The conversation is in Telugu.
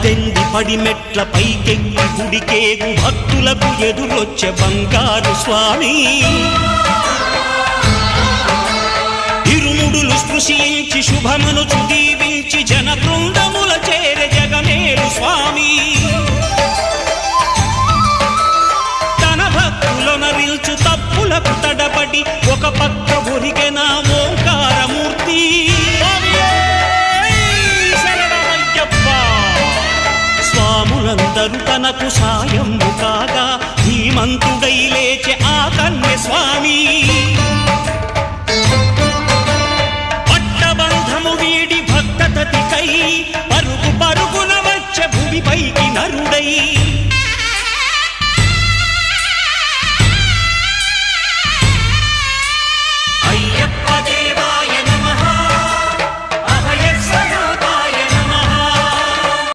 18 పడిమెట్ల పైకెక్కి గుడికేగు భక్తులకు ఎదురొచ్చే బంగారు స్వామి ఇరుముడులు స్పృశించి శుభమనుచు దీవించి జన బృందముల చేరే జగమేలు స్వామి తన భక్తులొనరిల్చు తప్పులకు తడబడి ఒక పక్క ఒరిగెన ఓంకారమూర్తి స్వాములందరూ తనకు సాయము కాగా ధీమంతుడై లేచె ఆ కన్య స్వామి పట్టబంధము వీడి భక్తతతికై పరుగు పరుగున వచ్చే భూమిపైకి నరుడై